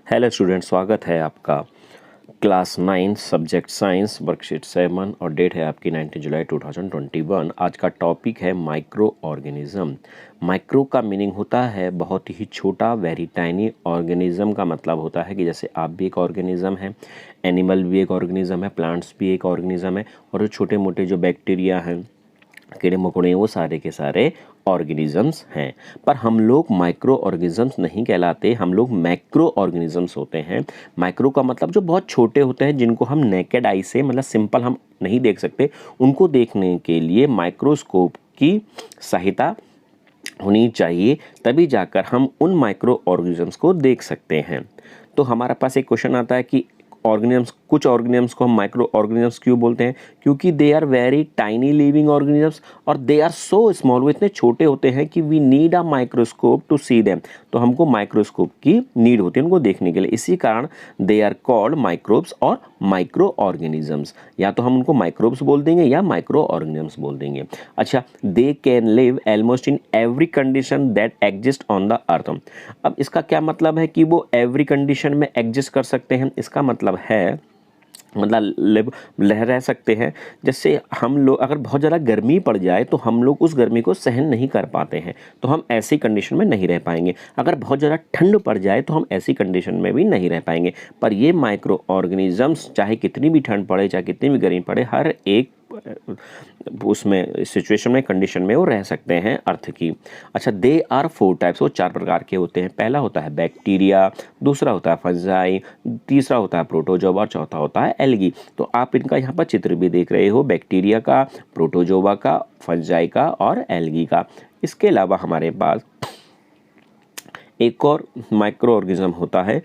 Hello student, स्वागत है आपका क्लास 9 सब्जेक्ट साइंस वर्कशीट 7 और डेट है आपकी 19 जुलाई 2021। आज का टॉपिक है माइक्रो ऑर्गेनिज्म। माइक्रो का मीनिंग होता है बहुत ही छोटा, वेरी टाइनी। ऑर्गेनिज्म का मतलब होता है कि जैसे आप भी एक ऑर्गेनिज्म है, एनिमल भी एक ऑर्गेनिज्म है, प्लांट्स भी एक ऑर्गेनिज्म है, और जो छोटे मोटे जो बैक्टीरिया हैं, कीड़े मकोड़े, वो सारे के सारे ऑर्गेनिजम्स हैं। पर हम लोग माइक्रो ऑर्गेनिजम्स नहीं कहलाते, हम लोग मैक्रो ऑर्गेनिजम्स होते हैं। माइक्रो का मतलब जो बहुत छोटे होते हैं, जिनको हम नेकेड आई से मतलब सिंपल हम नहीं देख सकते, उनको देखने के लिए माइक्रोस्कोप की सहायता होनी चाहिए, तभी जाकर हम उन माइक्रो ऑर्गेनिजम्स को देख सकते हैं। तो हमारे पास एक क्वेश्चन आता है कि ऑर्गेनिजम्स, कुछ ऑर्गेनिजम्स को हम माइक्रो ऑर्गेनिजम्स क्यों बोलते हैं? क्योंकि they are very tiny living organisms और दे आर सो स्मॉल, वो इतने छोटे होते हैं कि we need a microscope to see them. तो हमको माइक्रोस्कोप की नीड होती है उनको देखने के लिए, इसी कारण दे आर कॉल्ड माइक्रोब्स और माइक्रो ऑर्गेनिजम्स। या तो हम उनको माइक्रोब्स बोल देंगे या माइक्रो ऑर्गेनिजम्स बोल देंगे। अच्छा, they can live almost in every condition that exist on the earth. अब इसका क्या मतलब है कि वो एवरी कंडीशन में एग्जिस्ट कर सकते हैं? इसका मतलब है, मतलब रह सकते हैं। जैसे हम लोग अगर बहुत ज़्यादा गर्मी पड़ जाए तो हम लोग उस गर्मी को सहन नहीं कर पाते हैं, तो हम ऐसी कंडीशन में नहीं रह पाएंगे। अगर बहुत ज़्यादा ठंड पड़ जाए तो हम ऐसी कंडीशन में भी नहीं रह पाएंगे। पर ये माइक्रो ऑर्गेनिजम्स चाहे कितनी भी ठंड पड़े, चाहे कितनी भी गर्मी पड़े, हर एक उसमें सिचुएशन में, कंडीशन में वो रह सकते हैं अर्थ की। अच्छा, दे आर 4 टाइप्स, वो 4 प्रकार के होते हैं। पहला होता है बैक्टीरिया, दूसरा होता है फंजाई, तीसरा होता है प्रोटोजोआ और चौथा होता है एल्गी। तो आप इनका यहाँ पर चित्र भी देख रहे हो, बैक्टीरिया का, प्रोटोजोआ का, फंजाई का और एल्गी का। इसके अलावा हमारे पास एक और माइक्रो ऑर्गेनिज्म होता है,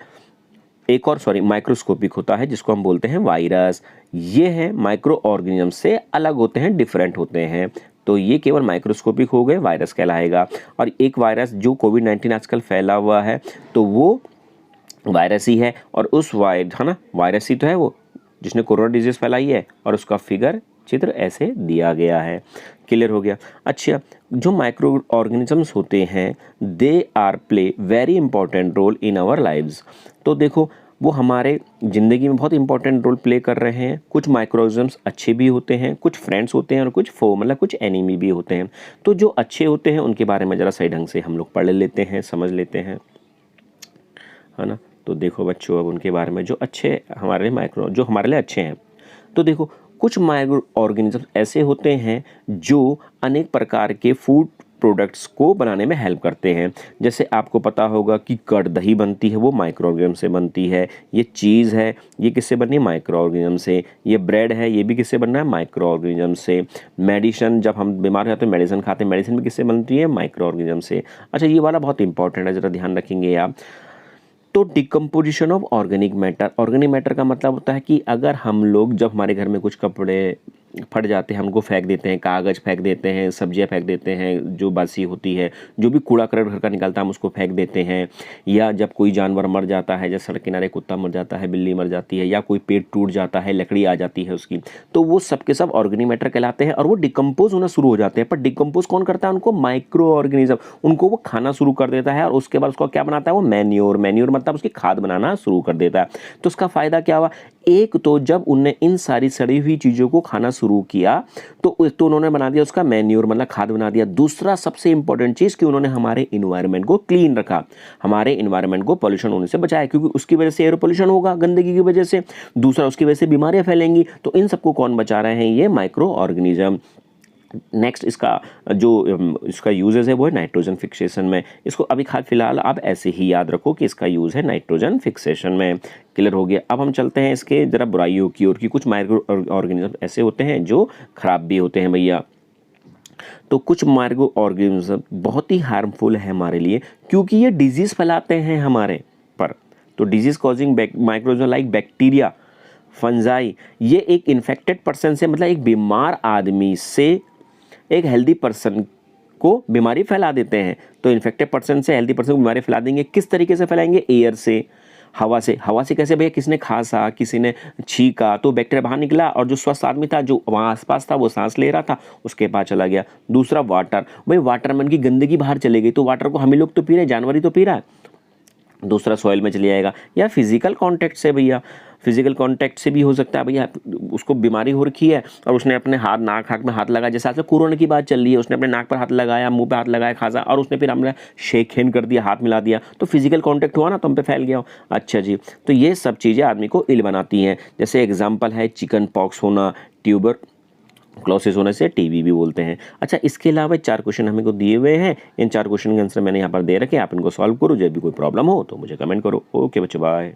माइक्रोस्कोपिक होता है, जिसको हम बोलते हैं वायरस। ये है माइक्रो ऑर्गेनिज्म से अलग होते हैं, डिफरेंट होते हैं। तो ये केवल माइक्रोस्कोपिक हो गए, वायरस कहलाएगा। और एक वायरस जो कोविड-19 आजकल फैला हुआ है, तो वो वायरस ही है। और उस वायरस ही तो है वो जिसने कोरोना डिजीज फैलाई है, और उसका फिगर चित्र ऐसे दिया गया है। क्लियर हो गया? अच्छा, जो माइक्रो ऑर्गेनिजम्स होते हैं, they are play very important role in our lives. तो देखो, वो हमारे ज़िंदगी में बहुत इंपॉर्टेंट रोल प्ले कर रहे हैं। कुछ माइक्रो ऑर्गेनिजम्स अच्छे भी होते हैं, कुछ फ्रेंड्स होते हैं, और कुछ मतलब कुछ एनिमी भी होते हैं। तो जो अच्छे होते हैं उनके बारे में ज़रा सही ढंग से हम लोग पढ़ लेते हैं, समझ लेते हैं, है ना। तो देखो बच्चों, अब उनके बारे में जो अच्छे हमारे जो हमारे लिए अच्छे हैं। तो देखो, कुछ माइक्रो ऑर्गेनिज्म ऐसे होते हैं जो अनेक प्रकार के फूड प्रोडक्ट्स को बनाने में हेल्प करते हैं। जैसे आपको पता होगा कि कर्ड, दही बनती है, वो माइक्रो ऑर्गेनिज्म से बनती है। ये चीज़ है, ये किससे बनी है? माइक्रो ऑर्गेनिज्म से। ये ब्रेड है, ये भी किससे बनना है? माइक्रो ऑर्गेनिज्म से। मेडिसिन, जब हम बीमार होते हैं मेडिसिन खाते हैं, मेडिसिन भी किससे बनती है? माइक्रो ऑर्गेनिज्म से। अच्छा, ये वाला बहुत इंपॉर्टेंट है, ज़रा ध्यान रखेंगे आप। तो डिकम्पोजिशन ऑफ ऑर्गेनिक मैटर का मतलब होता है कि अगर हम लोग, जब हमारे घर में कुछ कपड़े फट जाते हैं, हम उनको फेंक देते हैं, कागज़ फेंक देते हैं, सब्जियां फेंक देते हैं जो बासी होती है, जो भी कूड़ा करकट घर का निकलता है हम उसको फेंक देते हैं। या जब कोई जानवर मर जाता है, जैसे सड़क किनारे कुत्ता मर जाता है, बिल्ली मर जाती है, या कोई पेड़ टूट जाता है, लकड़ी आ जाती है उसकी, तो वो सब के सब ऑर्गेनिक मैटर कहलाते हैं और वो डिकम्पोज होना शुरू हो जाते हैं। पर डिकम्पोज कौन करता है? उनको माइक्रो ऑर्गेनिज्म, उनको वो खाना शुरू कर देता है, और उसके बाद उसको क्या बनाता है? वो मैन्योर मतलब उसकी खाद बनाना शुरू कर देता है। तो उसका फायदा क्या हुआ? एक तो जब उनने इन सारी सड़ी हुई चीज़ों को खाना शुरू किया, तो उन्होंने बना दिया उसका मैन्योर, मतलब खाद बना दिया। दूसरा सबसे इंपॉर्टेंट चीज़ कि उन्होंने हमारे इन्वायरमेंट को क्लीन रखा, हमारे इन्वायरमेंट को पॉल्यूशन होने से बचाया, क्योंकि उसकी वजह से एयर पॉल्यूशन होगा गंदगी की वजह से। दूसरा, उसकी वजह से बीमारियां फैलेंगी। तो इन सबको कौन बचा रहे हैं? ये माइक्रो ऑर्गेनिज्म। नेक्स्ट, इसका यूजेस है वो है नाइट्रोजन फिक्सेशन में। इसको अभी फिलहाल आप ऐसे ही याद रखो कि इसका यूज़ है नाइट्रोजन फिक्सेशन में। क्लियर हो गया? अब हम चलते हैं इसके ज़रा बुराइयों की ओर, कि कुछ माइक्रो ऑर्गेनिज्म ऐसे होते हैं जो खराब भी होते हैं भैया। तो कुछ माइक्रो ऑर्गेनिज्म बहुत ही हार्मफुल है हमारे लिए, क्योंकि ये डिजीज़ फैलाते हैं हमारे पर। तो disease causing microgen like bacteria, fungi, ये एक इन्फेक्टेड पर्सन से, मतलब एक बीमार आदमी से एक हेल्दी पर्सन को बीमारी फैला देते हैं। तो इन्फेक्टेड पर्सन से हेल्दी पर्सन को बीमारी फैला देंगे। किस तरीके से फैलाएंगे? एयर से, हवा से। हवा से कैसे भैया? किसने खांसा, किसी ने छींका, तो बैक्टीरिया बाहर निकला, और जो स्वस्थ आदमी था, जो वहाँ आसपास था, वो सांस ले रहा था, उसके पास चला गया। दूसरा, वाटर, भाई वाटर में उनकी गंदगी बाहर चले गई, तो वाटर को हम ही लोग तो पी रहे हैं, जानवर ही तो पी रहा है। दूसरा सॉइल में चले जाएगा, या फिजिकल कांटेक्ट से भैया, फिजिकल कांटेक्ट से भी हो सकता है भैया, उसको बीमारी हो रखी है और उसने अपने हाथ नाक में हाथ लगाया, जैसे आजकल कोरोना की बात चल रही है, उसने अपने नाक पर हाथ लगाया, मुंह पे हाथ लगाया, खांसा, और उसने फिर हमने शेक हैंड कर दिया, हाथ मिला दिया, तो फिजिकल कांटेक्ट हुआ ना, तो हम पे फैल गया हो। अच्छा जी, तो ये सब चीज़ें आदमी को इल बनाती हैं। जैसे एग्जाम्पल है चिकन पॉक्स होना, ट्यूबर क्लोसिस होने से टीबी भी बोलते हैं। अच्छा, इसके अलावा 4 क्वेश्चन हमें को दिए हुए हैं, इन 4 क्वेश्चन के आंसर मैंने यहाँ पर दे रखे हैं, आप इनको सॉल्व करो। जब भी कोई प्रॉब्लम हो तो मुझे कमेंट करो। ओके बच्चों, बाय।